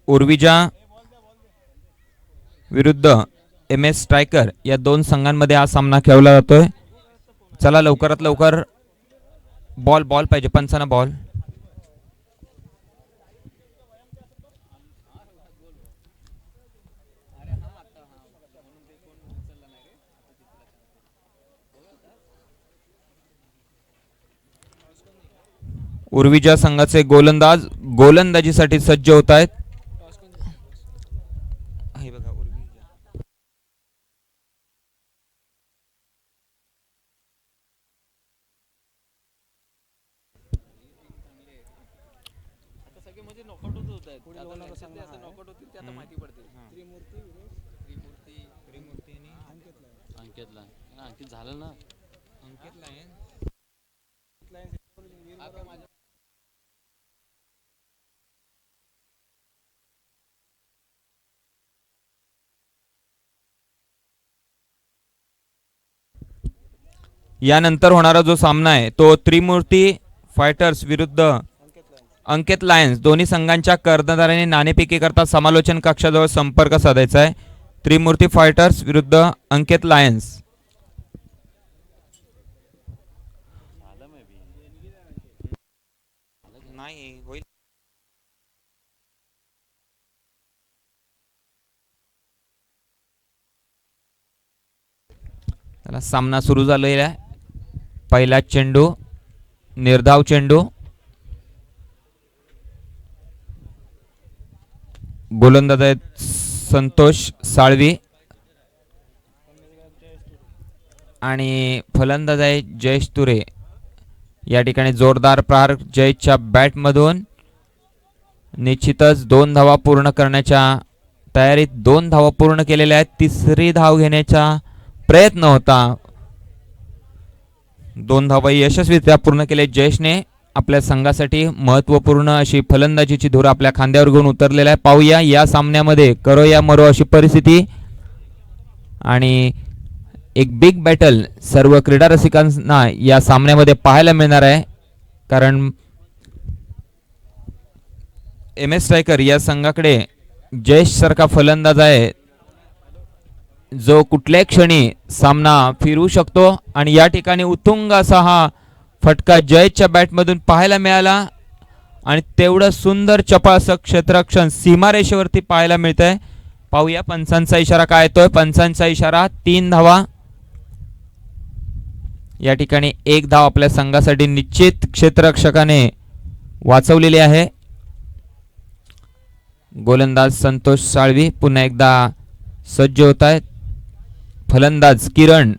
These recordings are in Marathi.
उर्विजा विरुद्ध MS स्ट्रायकर या दोन संघांमध्ये हा सामना खेळला जातोय. चला लवकरात लवकर बॉल बॉल पाहिजे, पंचांना बॉल. उर्विजा संघाचे गोलंदाज गोलंदाजीसाठी सज्ज होत आहेत. यानंतर होणारा जो सामना आहे तो त्रिमूर्ती फायटर्स विरुद्ध अंकित लायन्स. दोन्ही संघांच्या कर्णधारांनी नाणेफेकी करता समालोचन कक्षाजवळ संपर्क साधायचा आहे. त्रिमूर्ती फायटर्स विरुद्ध अंकित लायन्स. सामना सुरू झालेला आहे. पहिला चेंडू निर्धाव चेंडू. गोलंदाज आहेत संतोष साळवी आणि फलंदाज आहे जयेश तुरे. या ठिकाणी जोरदार प्रहार जयेशच्या बॅटमधून. निश्चितच 2 धावा पूर्ण करण्याच्या तयारीत. 2 धावा पूर्ण केलेल्या आहेत. तिसरी धाव घेण्याचा प्रयत्न होता. 2 धावा यशस्वीरित्या पूर्ण केले जयेशने. आपल्या संघासाठी महत्त्वपूर्ण अशी फलंदाजीची धूर आपल्या खांद्यावर घेऊन उतरलेला आहे. पाहूया या सामन्यामध्ये करो या मरो अशी परिस्थिती आणि एक बिग बॅटल सर्व क्रीडा रसिकांना या सामन्यामध्ये पाहायला मिळणार आहे. कारण MS स्ट्रायकर या संघाकडे जयेश सारखा फलंदाज आहे जो कुठल्याही क्षणी सामना फिरवू शकतो आणि या ठिकाणी उत्तुंग असा हा फटका जयेशच्या बॅटमधून पाहायला मिळाला आणि तेवढं सुंदर चपासं क्षेत्ररक्षण सीमारेषेवरती पाहायला मिळतंय. पाहूया पंचांचा इशारा काय येतोय. पंचांचा इशारा 3 धावा. या ठिकाणी 1 धाव आपल्या संघासाठी निश्चित क्षेत्ररक्षकाने वाचवलेली आहे. गोलंदाज संतोष साळवी पुन्हा एकदा सज्ज होत आहेत. फलंदाज किरण.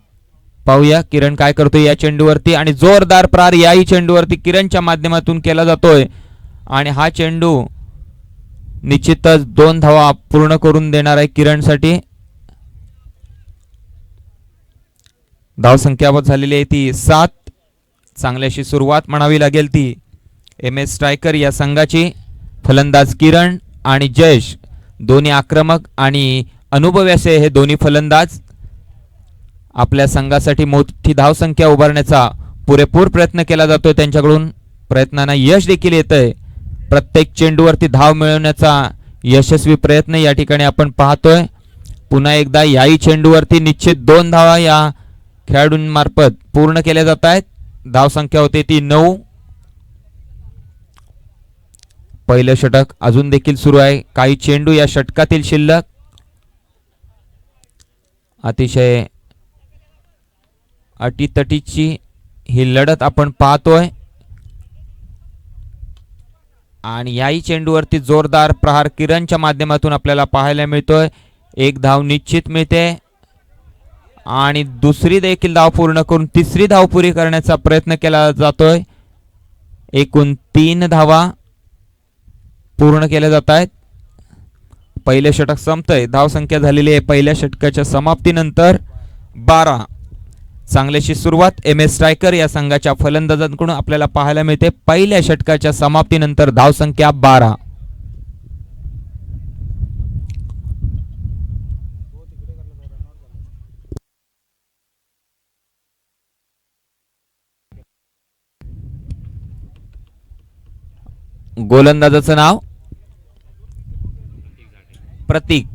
पाहूया किरण काय करतोय या चेंडूवरती आणि जोरदार प्रहार याही चेंडूवरती किरणच्या माध्यमातून केला जातोय आणि हा चेंडू निश्चितच 2 धावा पूर्ण करून देणार आहे किरणसाठी. धावसंख्या झालेली आहे ती 7. चांगल्याशी सुरुवात म्हणावी लागेल ती MS स्ट्रायकर या संघाची. फलंदाज किरण आणि जयेश दोन्ही आक्रमक आणि अनुभवी असे हे दोन्ही फलंदाज आपल्या संघासाठी मोठी धावसंख्या उभारण्याचा पुरेपूर प्रयत्न केला जातोय. त्यांच्याकडून प्रयत्नांना यश देखील येतंय. प्रत्येक चेंडूवरती धाव मिळवण्याचा यशस्वी प्रयत्न या ठिकाणी आपण पाहतोय. पुन्हा एकदा याही चेंडूवरती निश्चित 2 धावा या खेळाडूंमार्फत पूर्ण केल्या जात आहेत. धावसंख्या होते ती 9. पहिलं षटक अजून देखील सुरू आहे. काही चेंडू या षटकातील शिल्लक. अतिशय अटीतटीची ही लढत आपण पाहतोय आणि याही चेंडूवरती जोरदार प्रहार किरणच्या माध्यमातून आपल्याला पाहायला मिळतोय. 1 धाव निश्चित मिळते आणि दुसरी देखील धाव पूर्ण करून तिसरी धाव पुरी करण्याचा प्रयत्न केला जातोय. एकूण 3 धावा पूर्ण केल्या जात आहेत. पहिले षटक संपतंय. धावसंख्या झालेली आहे पहिल्या षटकाच्या समाप्तीनंतर 12. चांगल्याशी सुरुवात MS स्ट्रायकर या संघाच्या फलंदाजांकडून आपल्याला पाहायला मिळते. पहिल्या षटकाच्या समाप्तीनंतर धावसंख्या 12. गोलंदाजाचं नाव प्रतीक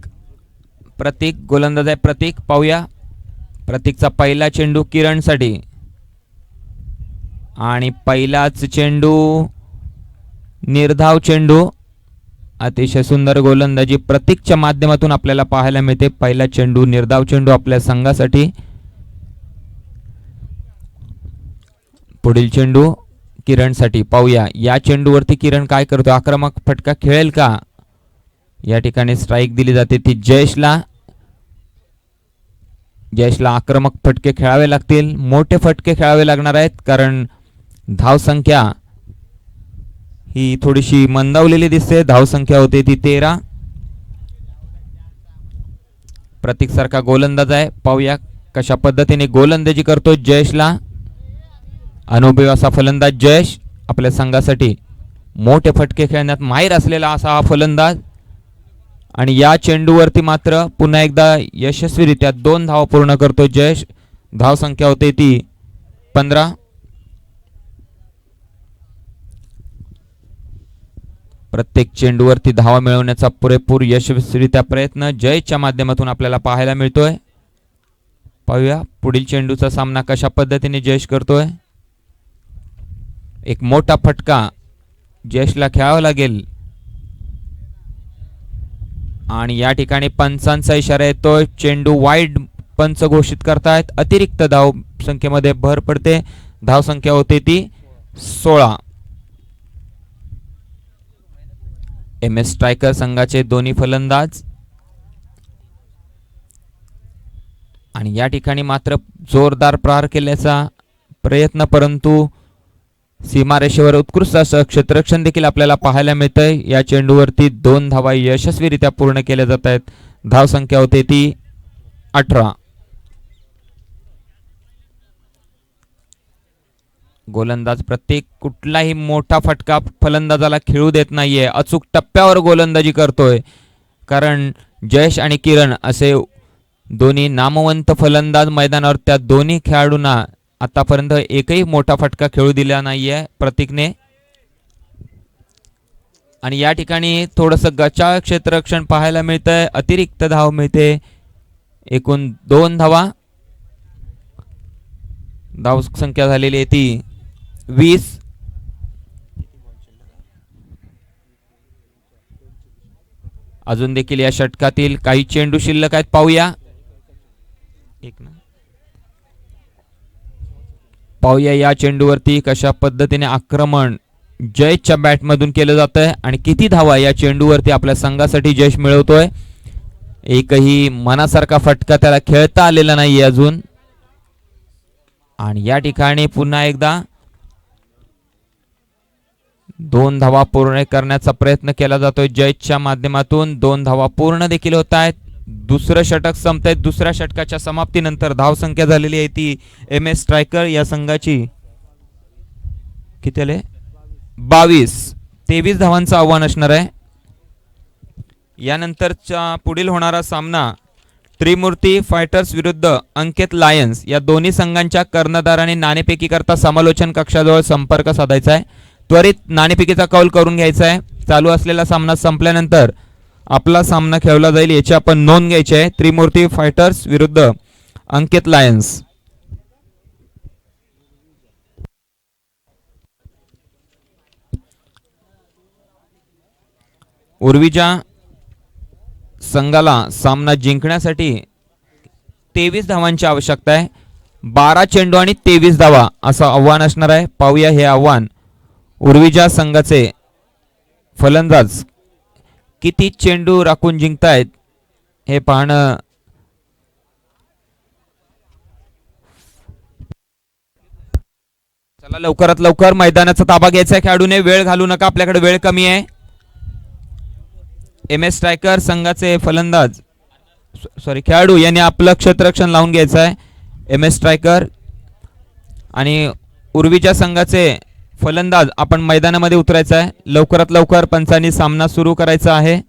प्रतीक गोलंदाज आहे. प्रतीक पाहूया. प्रतीकचा पहिला चेंडू किरणसाठी आणि पहिलाच चेंडू निर्धाव चेंडू. अतिशय सुंदर गोलंदाजी प्रतीकच्या माध्यमातून आपल्याला पाहायला मिळते. पहिला चेंडू निर्धाव चेंडू आपल्या संघासाठी. पुढील चेंडू किरणसाठी पाहूया. या चेंडूवरती किरण काय करतो? आक्रमक फटका खेळेल का? या ठिकाणी स्ट्राइक दिली जाते ती जयेशला. जयेशला आक्रमक फटके खेळावे लागतील. मोठे फटके खेळावे लागणार आहेत कारण धावसंख्या ही थोडीशी मंदावलेली दिसते. धावसंख्या होते ती 13. प्रतीक सारखा गोलंदाज आहे. पाहूया कशा पद्धतीने गोलंदाजी करतो जयेशला. अनुभवी असा फलंदाज जयेश आपल्या संघासाठी मोठे फटके खेळण्यात माहीर असलेला असा हा फलंदाज. आणि या चेंडूवरती मात्र पुन्हा एकदा यशस्वीरित्या 2 धावा पूर्ण करतो जयेश. धावसंख्या होते ती 15. प्रत्येक चेंडूवरती धावा मिळवण्याचा पुरेपूर यशस्वीरित्या प्रयत्न जयेशच्या माध्यमातून आपल्याला पाहायला मिळतोय. पाहूया पुढील चेंडूचा सामना कशा पद्धतीने जयेश करतोय. एक मोठा फटका जयेशला खेळावा लागेल आणि या ठिकाणी पंचांचा इशारा येतोय. चेंडू वाईड पंच घोषित करतायत. अतिरिक्त धाव संख्येमध्ये भर पडते. धावसंख्या होते ती 16. MS स्ट्रायकर संघाचे दोन्ही फलंदाज आणि या ठिकाणी मात्र जोरदार प्रहार केल्याचा प्रयत्न परंतु सीमारेषेवर उत्कृष्ट असं क्षेत्ररक्षण देखील आपल्याला पाहायला मिळतंय. या चेंडूवरती 2 धावा यशस्वीरित्या पूर्ण केल्या जात आहेत. धावसंख्या होते ती 18. गोलंदाज प्रत्येक कुठलाही मोठा फटका फलंदाजाला खेळू देत नाहीये. अचूक टप्प्यावर गोलंदाजी करतोय कारण जयेश आणि किरण असे दोन्ही नामवंत फलंदाज मैदानावर त्या दोन्ही खेळाडूंना आतापर्यंत एकही मोठा फटका खेळू दिला नाहीये प्रतीकने. आणि या ठिकाणी थोडंसं गचाळ क्षेत्ररक्षण पाहायला मिळतंय. अतिरिक्त धाव मिळते. एकूण 2 धावा. धाव संख्या झालेली आहे ती 20. अजून देखील या षटकातील काही चेंडू शिल्लक आहेत. पाहूया. पाहूया या चेंडूवरती कशा पद्धतीने आक्रमण जयेशच्या बॅटमधून केलं जात आहे आणि किती धावा या चेंडूवरती आपल्या संघासाठी जयेश मिळवतोय. एकही मनासारखा फटका त्याला खेळता आलेला नाहीये अजून. आणि या ठिकाणी पुन्हा एकदा 2 धावा पूर्ण करण्याचा प्रयत्न केला जातोय जयेशच्या माध्यमातून. 2 धावा पूर्ण देखील होत आहेत. दुसरं षटक संपत आहे. दुसऱ्या षटकाच्या समाप्तीनंतर धावसंख्या झालेली आहे ती MS स्ट्रायकर या संघाची किती आले 22. 23 धावांचं आव्हान असणार आहे. यानंतरचा पुढील होणारा सामना त्रिमूर्ती फायटर्स विरुद्ध अंकित लायन्स या दोन्ही संघांच्या कर्णधार आणि नाणेफेकी करता समालोचन कक्षाजवळ संपर्क साधायचा आहे. त्वरित नाणेफेकीचा कौल करून घ्यायचा आहे. चालू असलेला सामना संपल्यानंतर आपला सामना खेळला जाईल याची आपण नोंद घ्यायची आहे. त्रिमूर्ती फायटर्स विरुद्ध अंकित लायन्स. उर्विजा संघाला सामना जिंकण्यासाठी 23 धावांची आवश्यकता आहे. 12 चेंडू आणि 23 धावा असं आव्हान असणार आहे. पाहूया हे आव्हान उर्विजा संघाचे फलंदाज किती चेंडू राखून जिंकतायत हे पाहणं चला लवकरात लवकर मैदानाचा ताबा घ्यायचा खेळाडूने. वेळ घालू नका. आपल्याकडे वेळ कमी आहे. MS स्ट्रायकर संघाचे फलंदाज खेळाडू यांनी आपलं क्षेत्ररक्षण लावून घ्यायचं आहे. MS स्ट्रायकर आणि उर्विजा संघाचे फलंदाज आपण मैदानामध्ये उतरायचं आहे. लवकरात लवकर पंचांनी सामना सुरू करायचा आहे.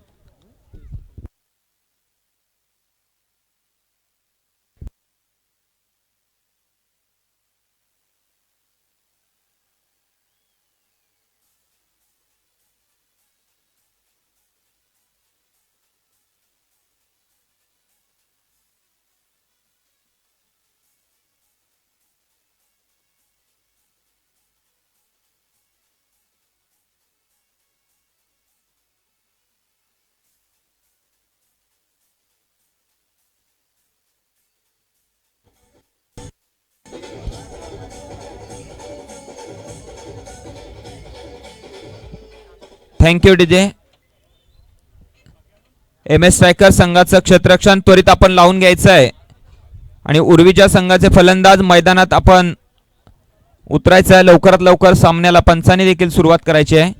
Thank you DJ. M S striker संघाचं क्षेत्ररक्षण त्वरित आपण लावून घ्यायचं आहे आणि उर्वीच्या संघाचे फलंदाज मैदानात आपण उतरायचं आहे. लवकरात लवकर सामन्याला पंचाने देखील सुरुवात करायची आहे.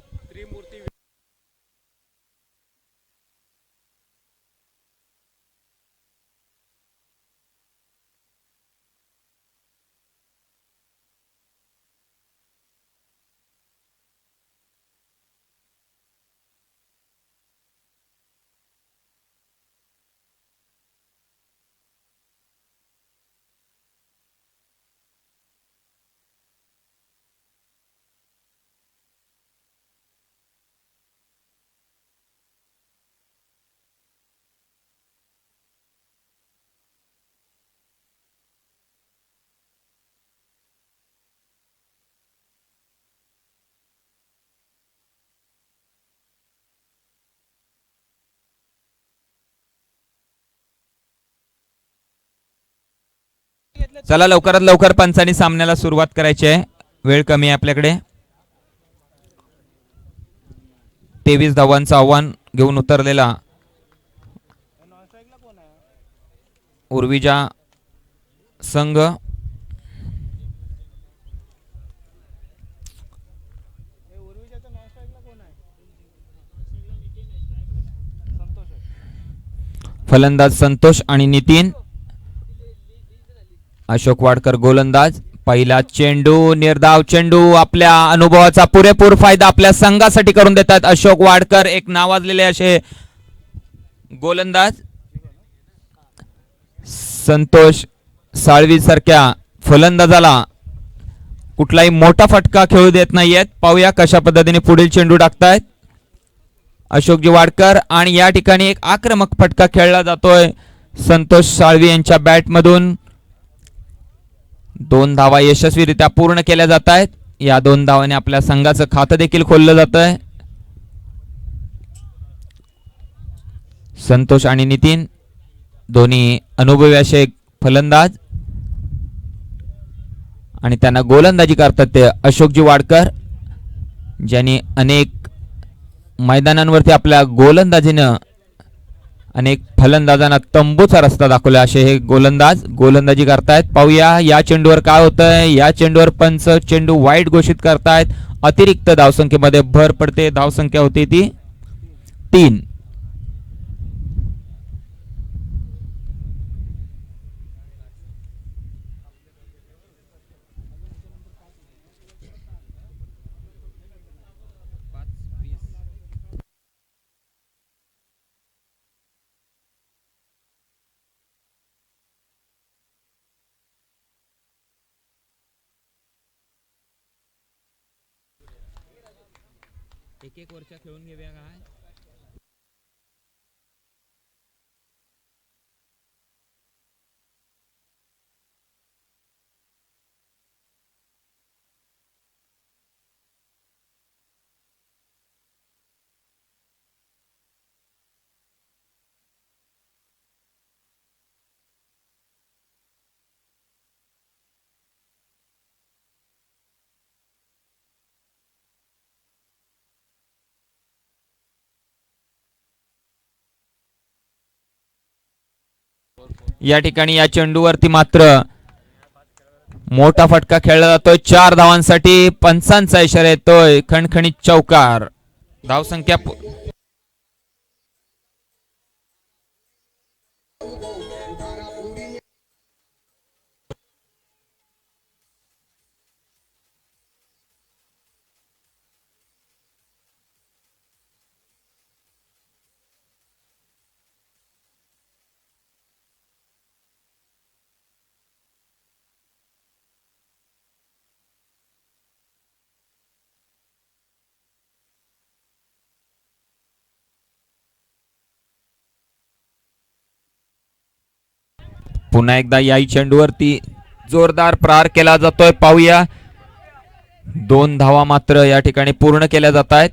चला लवकरात लवकर पंचांनी सामन्याला सुरुवात करायची आहे. वेळ कमी आहे आपल्याकडे. 23 धावांचं आव्हान घेऊन उतरलेला उर्वीजा संघ फलंदाज संतोष आणि नितीन. अशोक वाडकर गोलंदाज. पहिला चेंडू निर्धाव चेंडू. आपल्या अनुभवाचा पुरेपूर फायदा आपल्या संघासाठी करून देतात अशोक वाडकर. एक नावाजलेले असे गोलंदाज. संतोष साळवी सारख्या फलंदाजाला कुठलाही मोठा फटका खेळू देत नाहीयेत. पाहूया कशा पद्धतीने पुढील चेंडू टाकतायत अशोकजी वाडकर. आणि या ठिकाणी एक आक्रमक फटका खेळला जातोय संतोष साळवी यांच्या बॅट मधून. 2 धावा यशस्वीरित्या पूर्ण केल्या जात आहेत. या 2 धावाने आपल्या संघाचं खातं देखील खोललं जात आहे. संतोष आणि नितीन दोन्ही अनुभवी असे फलंदाज आणि त्यांना गोलंदाजी करतात ते अशोकजी वाडकर, ज्यांनी अनेक मैदानांवरती आपल्या गोलंदाजीनं अनेक फलंदाजांना तंबूचा रस्ता दाखवला. असे हे गोलंदाज गोलंदाजी करतायत. पाहूया या चेंडूवर काय होतंय. या चेंडूवर पंच चेंडू वाईट घोषित करतायत. अतिरिक्त धावसंख्येमध्ये भर पडते. धावसंख्या होती ती 3. एक वरच्या खेळून घेऊया काय. या ठिकाणी या चेंडूवरती मात्र मोठा फटका खेळला जातोय. 4 धावांसाठी पंचांचा इशारा येतोय. खणखणीत चौकार. धावसंख्या पुन्हा एकदा याही चेंडूवरती जोरदार प्रहार केला जातोय. पाहूया 2 धावा मात्र या ठिकाणी पूर्ण केल्या जात आहेत.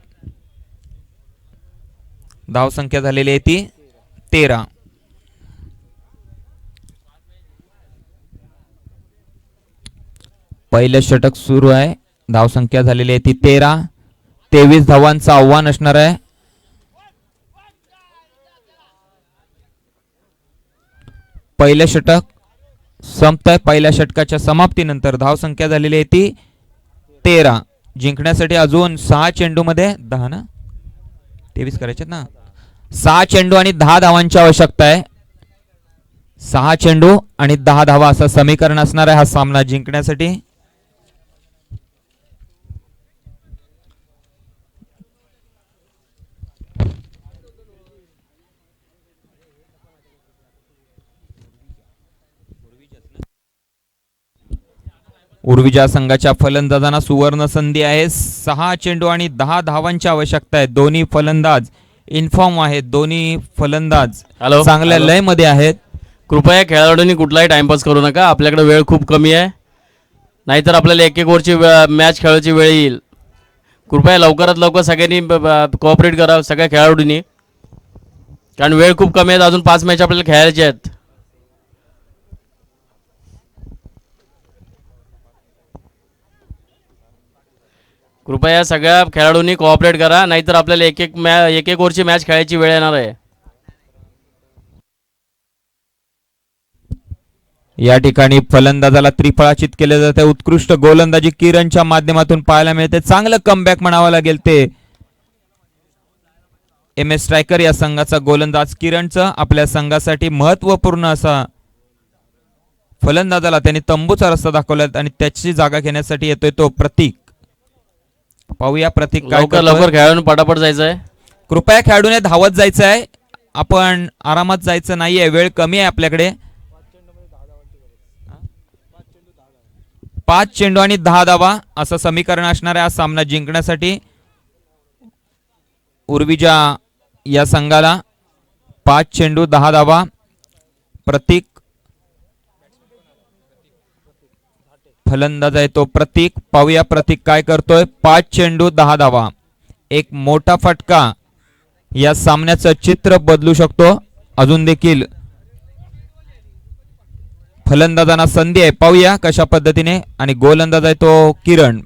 धावसंख्या झालेली आहे ती 13. पहिलं षटक सुरू आहे. धावसंख्या झालेली आहे ती 13. 23 धावांचं आव्हान असणार आहे. पहिलं षटक संपत आहे. पहिल्या षटकाच्या समाप्तीनंतर धावसंख्या झालेली आहे ती 13. जिंकण्यासाठी अजून 6 चेंडू मध्ये 10 ना 23 करायचे ना 6 चेंडू आणि 10 धावांची आवश्यकता आहे. 6 चेंडू आणि 10 धावा असं समीकरण असणार आहे हा सामना जिंकण्यासाठी. उर्विजा संघाच्या फलंदाजांना सुवर्ण संधी आहे. 6 चेंडू आणि 10 धावांची आवश्यकता आहे. दोन्ही फलंदाज इन्फॉर्म आहेत. दोन्ही फलंदाज चांगल्या लय मध्ये आहेत. कृपया खेळाडूंनी कुठलाही टाइमपास करू नका. आपल्याकडे वेळ खूप कमी आहे. नाहीतर आपल्याला एक ओव्हरची मॅच खेळायची वेळ येईल. कृपया लवकरात लवकर सगळ्यांनी कोऑपरेट करा सगळ्या खेळाडूंनी, कारण वेळ खूप कमी आहे. अजून 5 मॅच आपल्याला खेळायचे आहेत. कृपया सगळ्या खेळाडूंनी कोऑपरेट करा, नाहीतर आपल्याला एक एक ओव्हरची मॅच खेळायची वेळ येणार आहे. या ठिकाणी फलंदाजाला त्रिफळाचित केले जाते. उत्कृष्ट गोलंदाजी किरणच्या माध्यमातून पाहायला मिळते. चांगलं कमबॅक म्हणावं लागेल ते एम एस स्ट्रायकर या संघाचा गोलंदाज किरणचं आपल्या संघासाठी महत्वपूर्ण असा फलंदाजाला त्यांनी तंबूचा रस्ता दाखवला आणि त्याची जागा घेण्यासाठी येतोय तो प्रतीक. पाहूया प्रतीक काय लवकर लवकर खेळाडूंनी पटापट जायचं आहे. कृपया खेळाडूने धावत जायचं आहे. आपण आरामात जायचं नाहीये. वेळ कमी आहे आपल्याकडे. 5 चेंडू आणि 10 धावा असं समीकरण असणार आहे. हा सामना जिंकण्यासाठी उर्विजा या संघाला 5 चेंडू 10 धावा. प्रतीक फलंदाज आहे तो प्रतीक. पाहूया प्रतीक काय करतोय. 5 चेंडू 10 धावा. एक मोठा फटका या सामन्याचं चित्र बदलू शकतो. अजून देखील फलंदाजांना संधी आहे. पाहूया कशा पद्धतीने. आणि गोलंदाज आहे तो किरण.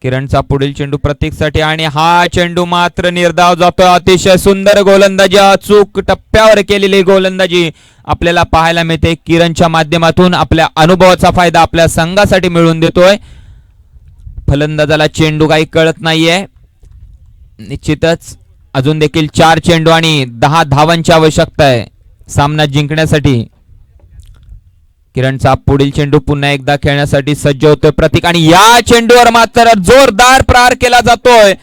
किरणचा पुढील चेंडू प्रतीकसाठी आणि हा चेंडू मात्र निर्धाव जातो. अतिशय सुंदर गोलंदाजी, अचूक टप्प्यावर केलेली गोलंदाजी आपल्याला पाहायला मिळते. किरणच्या माध्यमातून आपल्या अनुभवाचा फायदा आपल्या संघासाठी मिळवून देतोय. फलंदाजाला चेंडू काही कळत नाहीये. निश्चितच अजून देखील 4 चेंडू आणि 10 धावांची आवश्यकता आहे सामना जिंकण्यासाठी. किरणचा पुढील चेंडू पुन्हा एकदा खेळण्यासाठी सज्ज होतोय प्रतीक आणि या चेंडूवर मात्र जोरदार प्रहार केला जातोय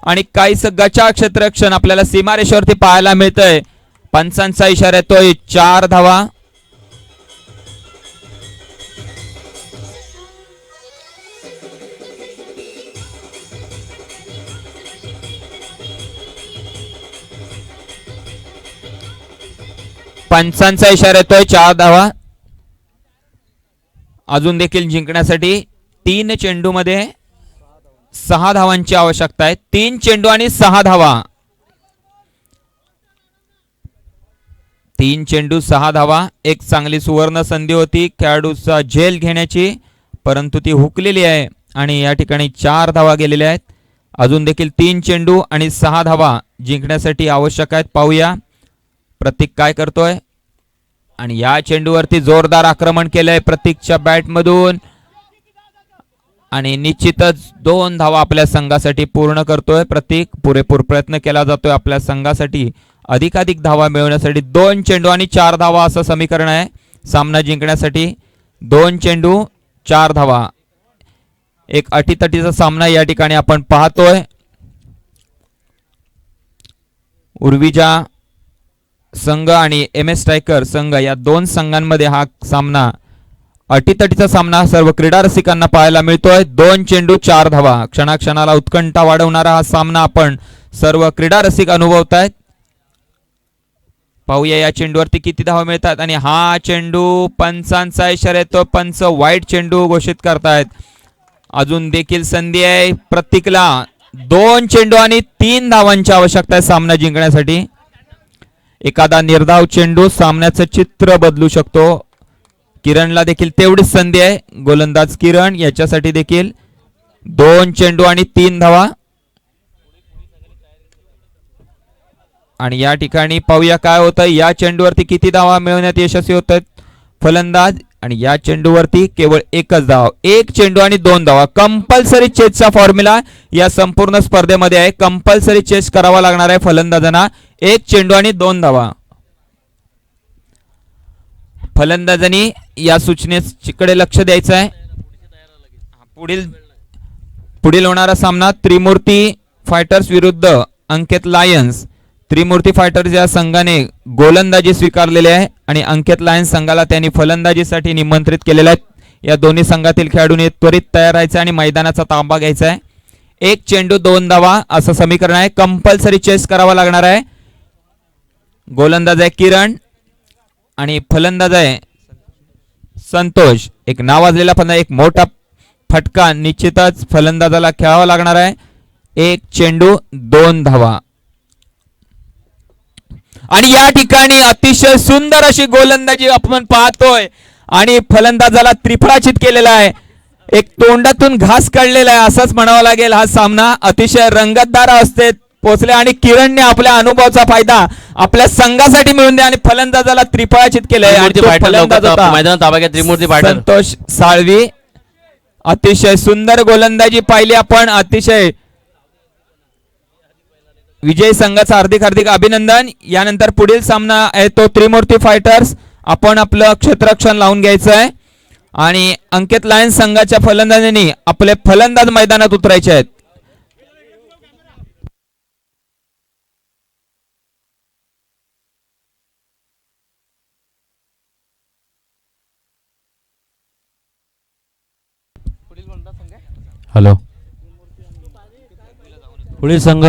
आणि काहीच गचा क्षेत्ररक्षण आपल्याला सीमारेषेवरती पाहायला मिळतंय. पंचांचा इशारा येतोय. 4 धावा. पंचांचा इशारा येतोय. 4 धावा. अजून देखील जिंकण्यासाठी 3 चेंडू मध्ये 6 धावांची आवश्यकता आहे. 3 चेंडू आणि 6 धावा. 3 चेंडू 6 धावा. एक चांगली सुवर्ण संधी होती खेळाडूचा झेल घेण्याची, परंतु ती हुकलेली आहे आणि या ठिकाणी 4 धावा गेलेल्या आहेत. अजून देखील 3 चेंडू आणि 6 धावा जिंकण्यासाठी आवश्यक आहेत. पाहूया प्रतीक काय करतोय. आणि या चेंडूवरती जोरदार आक्रमण केलंय प्रतीकच्या बॅट मधून आणि निश्चितच 2 धावा आपल्या संघासाठी पूर्ण करतोय प्रतीक. पुरेपूर प्रयत्न केला जातोय आपल्या संघासाठी अधिकाधिक धावा मिळवण्यासाठी. 2 चेंडू आणि 4 धावा असं समीकरण आहे सामना जिंकण्यासाठी. 2 चेंडू 4 धावा. एक अटीतटीचा सामना या ठिकाणी आपण पाहतोय. उर्विजा संघ आणि एम एस स्ट्रायकर संघ या 2 संघांमध्ये हा सामना अटीतटीचा सामना सर्व क्रीडा रसिकांना पाहायला मिळतोय. 2 चेंडू 4 धावा. क्षणाक्षणाला उत्कंठा वाढवणारा हा सामना आपण सर्व क्रीडा रसिक अनुभवतायत. पाहूया या चेंडूवरती किती धावा मिळतात आणि हा चेंडू पंचांचा इशारा येतो. पंच वाईट चेंडू घोषित करतायत. अजून देखील संधी आहे प्रतीकला. 2 चेंडू आणि 3 धावांची आवश्यकता आहे सामना जिंकण्यासाठी. एखादा निर्धाव चेंडू सामन्याचं चित्र बदलू शकतो. किरणला देखील तेवढीच संधी आहे. गोलंदाज किरण याच्यासाठी देखील 2 चेंडू आणि 3 धावा. आणि या ठिकाणी पाहूया काय होतं. या चेंडूवरती किती धावा मिळवण्यात यशस्वी होत आहेत फलंदाज, आणि या चेंडूवरती केवळ एकच धाव. एक चेंडू आणि 2 धावा. कंपल्सरी चेसचा फॉर्म्युला या संपूर्ण स्पर्धेमध्ये आहे. कंपल्सरी चेस करावा लागणार आहे फलंदाजांना. एक चेंडू आणि 2 धावा. फलंदाजांनी या सूचनेकडे लक्ष द्यायचं आहे. पुढील होणारा सामना त्रिमूर्ती फायटर्स विरुद्ध अंकित लायन्स. त्रिमूर्ती फायटर्स या संघाने गोलंदाजी स्वीकारलेली आहे आणि अंकित लायन्स संघाला त्यांनी फलंदाजीसाठी निमंत्रित केलेलं आहे. या दोन्ही संघातील खेळाडूंनी त्वरित तयार राहायचं आणि मैदानाचा ताबा घ्यायचा आहे. एक चेंडू 2 धावा असं समीकरण आहे. कंपल्सरी चेस करावा लागणार आहे. गोलंदाज आहे किरण आणि फलंदाज आहे संतोष. एक नावाजलेला फलंदाज, एक मोठा फटका निश्चितच फलंदाजाला खेळावा लागणार आहे. एक चेंडू 2 धावा. आणि या ठिकाणी अतिशय सुंदर अशी गोलंदाजी आपण पाहतोय आणि फलंदाजाला त्रिफळाचित केलेला आहे. एक तोंडातून घास काढलेला आहे असंच म्हणावं लागेल. हा सामना अतिशय रंगतदार अवस्थेत पोहोचले आणि किरणने आपल्या अनुभवाचा फायदा आपल्या संघासाठी मिळून द्या आणि फलंदाजाला त्रिफळाचित केलंय. मैदानात ताबा घ्या त्रिमूर्ती फायटर. संतोष साळवी. अतिशय सुंदर गोलंदाजी पाहिली आपण. अतिशय विजय संघाचं हार्दिक हार्दिक अभिनंदन. यानंतर पुढील सामना आहे तो त्रिमूर्ती फायटर्स. आपण आपलं क्षेत्ररक्षण लावून घ्यायचं आहे आणि अंकित लायन्स संघाच्या फलंदाजांनी आपले फलंदाज मैदानात उतरायचे आहेत. हॅलो. पुढील संघ